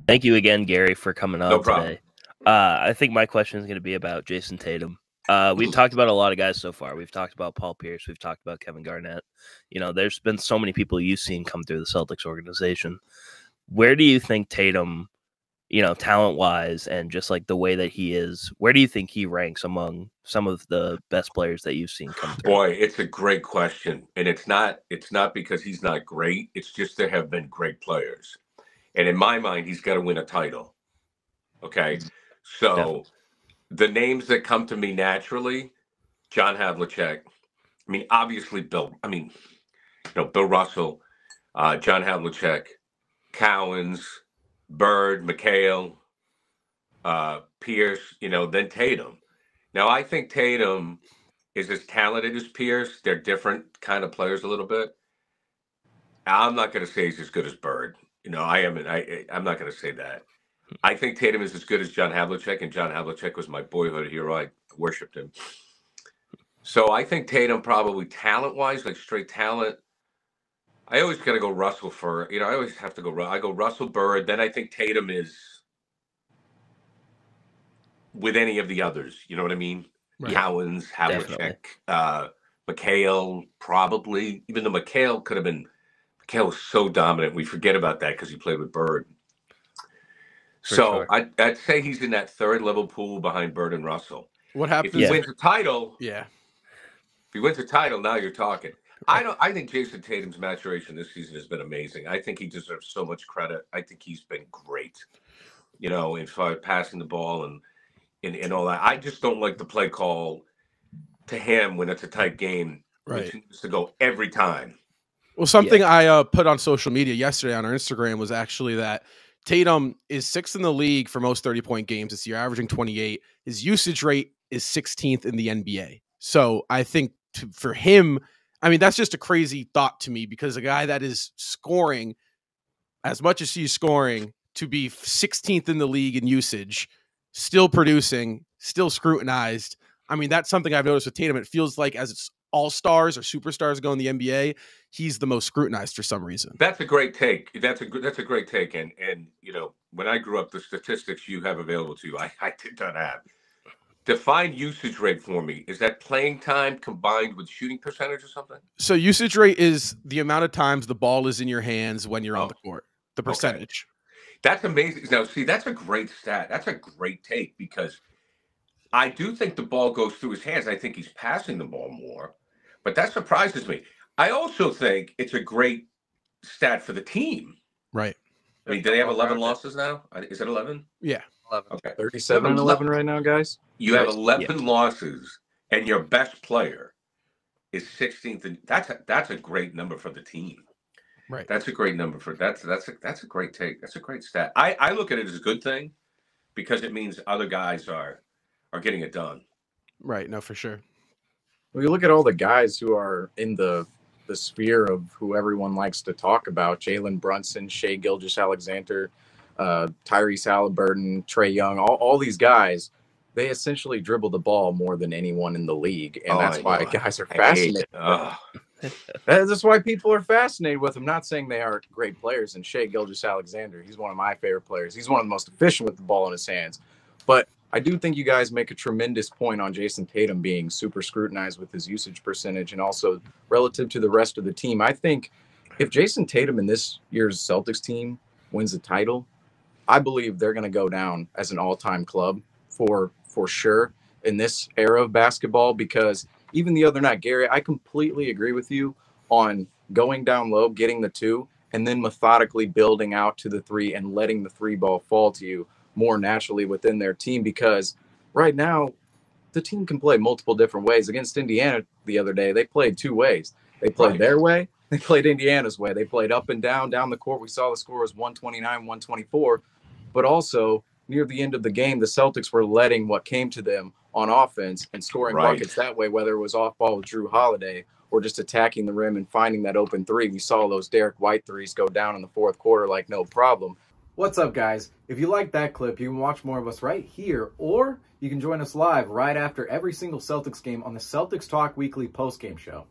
Thank you again, Gary, for coming on No problem. today. I think my question is going to be about Jayson Tatum. We've talked about a lot of guys so far. We've talked about Paul Pierce. We've talked about Kevin Garnett. You know, there's been so many people you've seen come through the Celtics organization. Where do you think Tatum, you know, talent-wise and just like the way that he is, where do you think he ranks among some of the best players that you've seen come through? Boy, it's a great question. And it's not because he's not great. It's just there have been great players. And in my mind, he's got to win a title. Okay. So Definitely. the names that come to me naturally, John Havlicek. I mean, obviously Bill Russell, John Havlicek, Cowens, Bird, McHale, Pierce, then Tatum. Now, I think Tatum is as talented as Pierce. They're different kind of players a little bit. I'm not going to say he's as good as Bird. I'm not going to say that. I think Tatum is as good as John Havlicek, and John Havlicek was my boyhood hero. I worshipped him. So I think Tatum probably talent-wise, like straight talent. I always got to go Russell for, I always have to go. I go Russell, Bird. Then I think Tatum is with any of the others. You know what I mean? Right. Cowens, Havlicek, McHale, probably. Even though McHale was so dominant. We forget about that because he played with Bird. Sure. I'd say he's in that third level pool behind Bird and Russell. What happens if he wins a title? Yeah. If he wins a title, now you're talking. I think Jayson Tatum's maturation this season has been amazing. I think he deserves so much credit. I think he's been great. In far as passing the ball and all that. I just don't like the play call to him when it's a tight game. Right. Which needs to go every time. Well, something I put on social media yesterday on our Instagram was actually that Tatum is 6th in the league for most 30-point games this year, averaging 28. His usage rate is 16th in the NBA. So I think for him, I mean, that's just a crazy thought to me because a guy that is scoring as much as he's scoring to be 16th in the league in usage, still producing, still scrutinized. I mean, that's something I've noticed with Tatum. It feels like as it's all-stars or superstars go in the NBA, he's the most scrutinized for some reason. That's a great take. That's a great take. And when I grew up, the statistics you have available to you, I did not have. Define usage rate for me. Is that playing time combined with shooting percentage or something? So usage rate is the amount of times the ball is in your hands when you're on the court. The percentage. Okay. That's amazing. Now, see, that's a great stat. That's a great take because I do think the ball goes through his hands. I think he's passing the ball more, but that surprises me. I also think it's a great stat for the team. Right. I mean, do they have 11 losses now? Is it 11? Yeah. 11. Okay. 37 and 11 right now, guys. You have 11 losses, and your best player is 16th. And that's a great number for the team. Right. That's a great number for that's a great take. That's a great stat. I look at it as a good thing because it means other guys are getting it done. Right. No, for sure. Well, you look at all the guys who are in the sphere of who everyone likes to talk about: Jalen Brunson, Shai Gilgeous-Alexander, Tyrese Halliburton, Trae Young. All these guys, they essentially dribble the ball more than anyone in the league, and that's why guys are fascinated. That's why people are fascinated with them. Not saying they aren't great players. And Shai Gilgeous-Alexander, he's one of my favorite players. He's one of the most efficient with the ball in his hands. But I do think you guys make a tremendous point on Jayson Tatum being super scrutinized with his usage percentage and also relative to the rest of the team. I think if Jayson Tatum and this year's Celtics team wins the title, I believe they're going to go down as an all-time club for sure in this era of basketball because even the other night, Gary, I completely agree with you on going down low, getting the 2, and then methodically building out to the 3 and letting the 3 ball fall to you more naturally within their team because right now the team can play multiple different ways. Against Indiana the other day, they played 2 ways. They played their way. They played Indiana's way. They played up and down the court. We saw the score was 129-124, but also near the end of the game, the Celtics were letting what came to them on offense and scoring buckets that way, whether it was off ball with Drew Holiday or just attacking the rim and finding that open 3. We saw those Derek White 3s go down in the fourth quarter like no problem. What's up, guys? If you like that clip, you can watch more of us right here, or you can join us live right after every single Celtics game on the Celtics Talk Weekly postgame show.